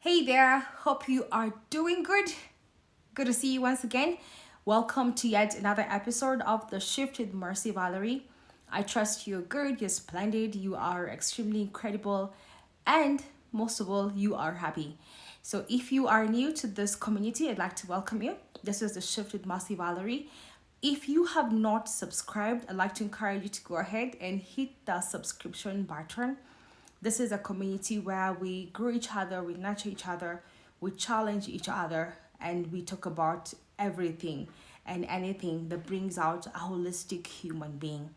Hey there, hope you are doing good. Good to see you once again. Welcome to yet another episode of The Shift with Mercy Valarie. I trust you're good, you're splendid, you are extremely incredible, and most of all, you are happy. So, if you are new to this community, I'd like to welcome you. This is The Shift with Mercy Valarie. If you have not subscribed, I'd like to encourage you to go ahead and hit the subscription button. This is a community where we grow each other, we nurture each other, we challenge each other, and we talk about everything and anything that brings out a holistic human being.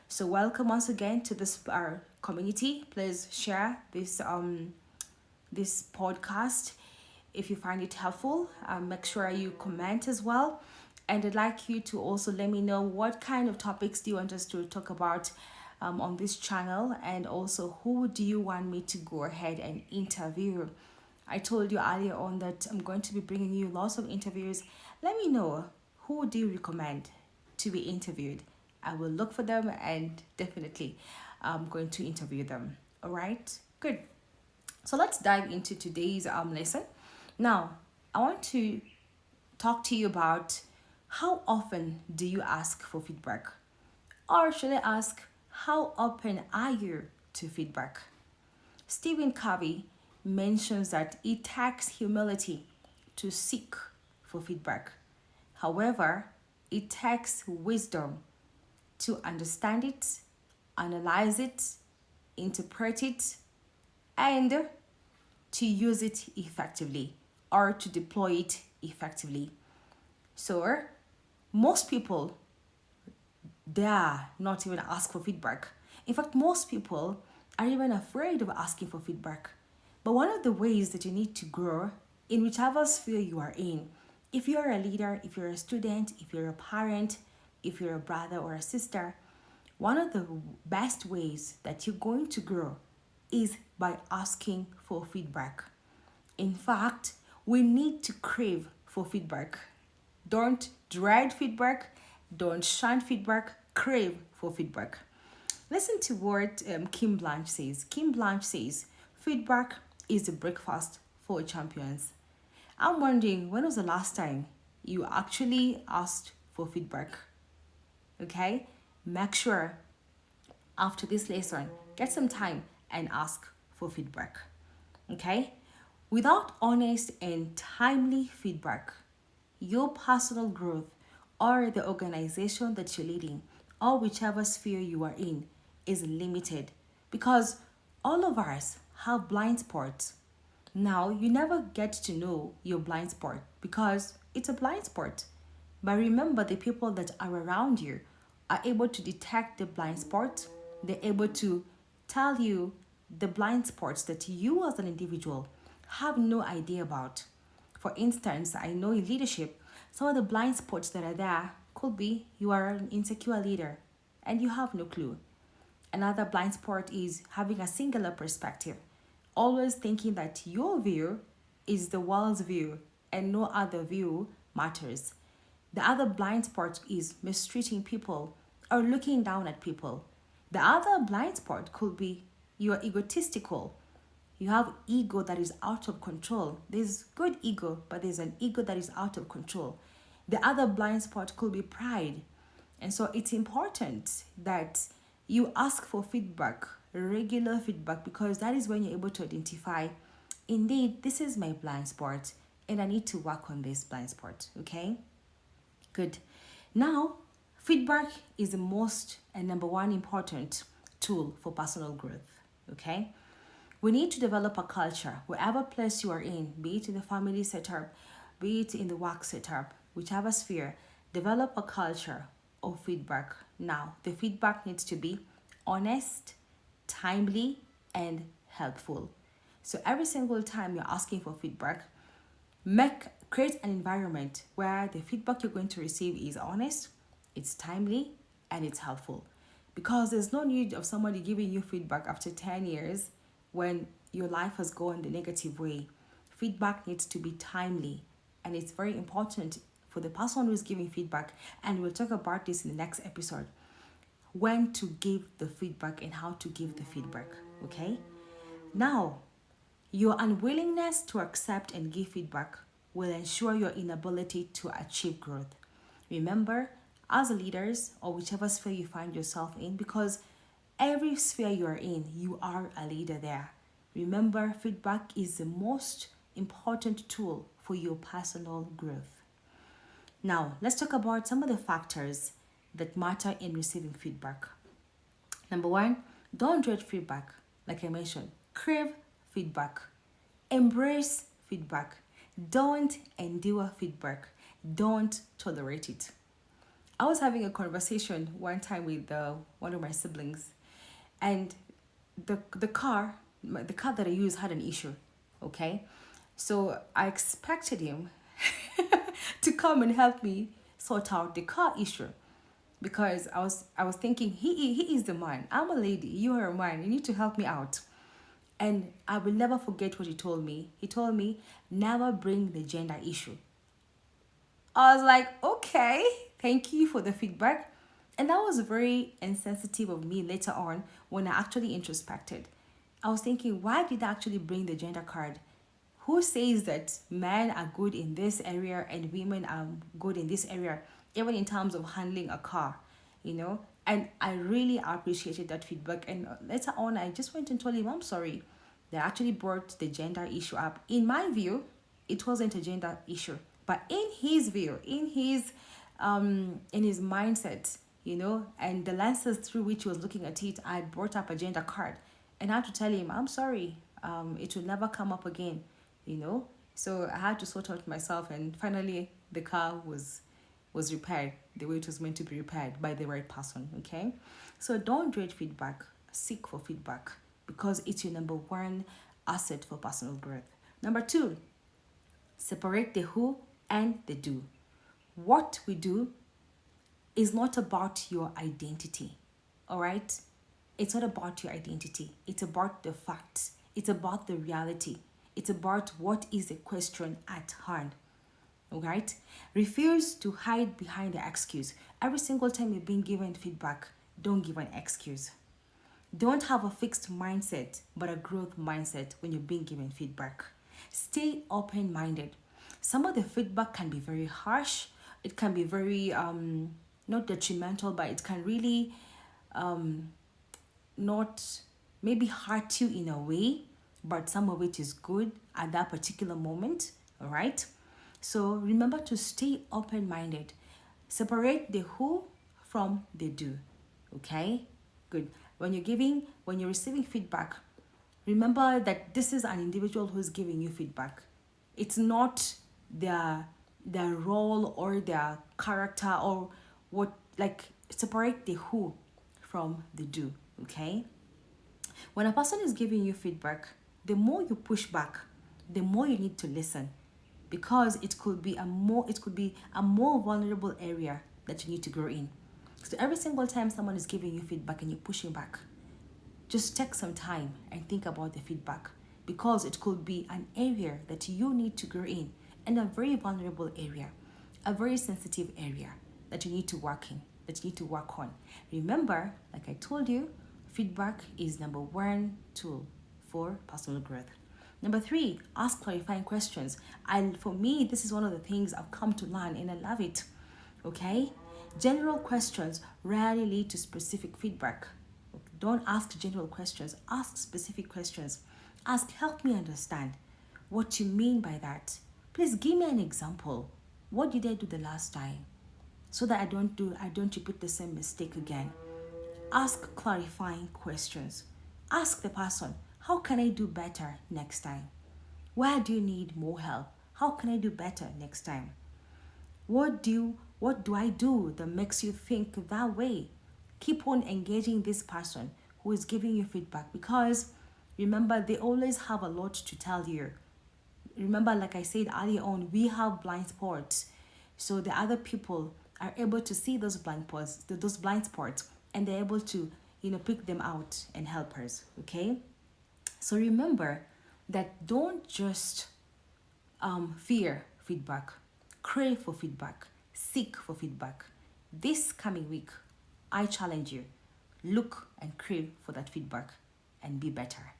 So welcome once again to this community. Please share this podcast if you find it helpful. Make sure you comment as well. And I'd like you to also let me know what kind of topics do you want us to talk about on this channel, and also who do you want me to go ahead and interview. I told you earlier on that I'm going to be bringing you lots of interviews. Let me know, who do you recommend to be interviewed. I will look for them and definitely I'm going to interview them. All right, good. So let's dive into today's lesson. Now, I want to talk to you about how often do you ask for feedback? Or should I ask, how open are you to feedback? Stephen Covey mentions that it takes humility to seek for feedback. However, it takes wisdom to understand it, analyze it, interpret it, and to use it effectively or to deploy it effectively. So, most people dare not even ask for feedback. In fact, most people are even afraid of asking for feedback. But one of the ways that you need to grow in whichever sphere you are in, if you're a leader, if you're a student, if you're a parent, if you're a brother or a sister, one of the best ways that you're going to grow is by asking for feedback. In fact, we need to crave for feedback. Don't dread feedback, don't shun feedback, crave for feedback. Listen to what Kim Blanche says. Kim Blanche says, feedback is the breakfast for champions. I'm wondering, when was the last time you actually asked for feedback? Okay? Make sure after this lesson, get some time and ask for feedback. Okay? Without honest and timely feedback, your personal growth or the organization that you're leading or whichever sphere you are in is limited, because all of us have blind spots. Now, you never get to know your blind spot because it's a blind spot. But remember, the people that are around you are able to detect the blind spot. They're able to tell you the blind spots that you as an individual have no idea about. For instance, I know in leadership, some of the blind spots that are there could be you are an insecure leader and you have no clue. Another blind spot is having a singular perspective, always thinking that your view is the world's view and no other view matters. The other blind spot is mistreating people or looking down at people. The other blind spot could be you are egotistical. You have ego that is out of control. There's good ego, but there's an ego that is out of control. The other blind spot could be pride. And so it's important that you ask for feedback, regular feedback, because that is when you're able to identify, indeed, this is my blind spot and I need to work on this blind spot. Okay? Good. Now, feedback is the most and number one important tool for personal growth. Okay? We need to develop a culture, wherever place you are in, be it in the family setup, be it in the work setup, whichever sphere, develop a culture of feedback. Now, the feedback needs to be honest, timely, and helpful. So every single time you're asking for feedback, create an environment where the feedback you're going to receive is honest, it's timely, and it's helpful. Because there's no need of somebody giving you feedback after 10 years when your life has gone the negative way. Feedback needs to be timely, and it's very important for the person who's giving feedback, and we'll talk about this in the next episode, when to give the feedback and how to give the feedback. Okay? Now, Your unwillingness to accept and give feedback will ensure your inability to achieve growth. Remember, as leaders or whichever sphere you find yourself in, because every sphere you are in, you are a leader there. Remember, feedback is the most important tool for your personal growth. Now, let's talk about some of the factors that matter in receiving feedback. Number one, don't dread feedback. Like I mentioned, crave feedback. Embrace feedback. Don't endure feedback. Don't tolerate it. I was having a conversation one time with one of my siblings, and the car that I use had an issue. Okay, so I expected him to come and help me sort out the car issue, because I was thinking he is the man. I'm a lady. You are a man. You need to help me out. And I will never forget what he told me. He told me, never bring the gender issue. I was like, okay, thank you for the feedback. And that was very insensitive of me later on when I actually introspected. I was thinking, why did I actually bring the gender card? Who says that men are good in this area and women are good in this area, even in terms of handling a car, you know? And I really appreciated that feedback. And later on, I just went and told him, I'm sorry. They actually brought the gender issue up. In my view, it wasn't a gender issue. But in his view, in his mindset, you know, and the lenses through which he was looking at it, I brought up a gender card. And I had to tell him, I'm sorry, it will never come up again, you know. So I had to sort out myself, and finally the car was repaired the way it was meant to be repaired by the right person. Okay, so don't dread feedback. Seek for feedback, because it's your number one asset for personal growth. Number two, separate the who and the do. What we do is not about your identity. All right, it's not about your identity. It's about the facts. It's about the reality. It's about what is the question at hand. All right? Refuse to hide behind the excuse. Every single time you're being given feedback, don't give an excuse. Don't have a fixed mindset, but a growth mindset when you're being given feedback. Stay open-minded. Some of the feedback can be very harsh. It can be very not detrimental, but it can really not maybe hurt you in a way, but some of it is good at that particular moment. All right, so remember to stay open-minded. Separate the who from the do. Okay, good. When you're receiving feedback, remember that this is an individual who's giving you feedback. It's not their role or their character or what. Like, separate the who from the do. Okay, when a person is giving you feedback, the more you push back, the more you need to listen, because it could be a more vulnerable area that you need to grow in. So every single time someone is giving you feedback and you're pushing back, just take some time and think about the feedback, because it could be an area that you need to grow in, and a very vulnerable area, a very sensitive area that you need to work on. Remember, like I told you, feedback is number one tool for personal growth. Number three, ask clarifying questions. And for me, this is one of the things I've come to learn, and I love it. Okay? General questions rarely lead to specific feedback. Don't ask general questions. Ask specific questions. Ask, help me understand what you mean by that. Please give me an example. What did I do the last time? So that I don't repeat the same mistake again. Ask clarifying questions. Ask the person, how can I do better next time? Where do you need more help? How can I do better next time? What do I do that makes you think that way? Keep on engaging this person who is giving you feedback, because remember, they always have a lot to tell you. Remember, like I said earlier on, we have blind spots. So the other people are able to see those blind spots, and they're able to, pick them out and help us. Okay? So remember that don't just fear feedback. Crave for feedback. Seek for feedback. This coming week, I challenge you. Look and crave for that feedback and be better.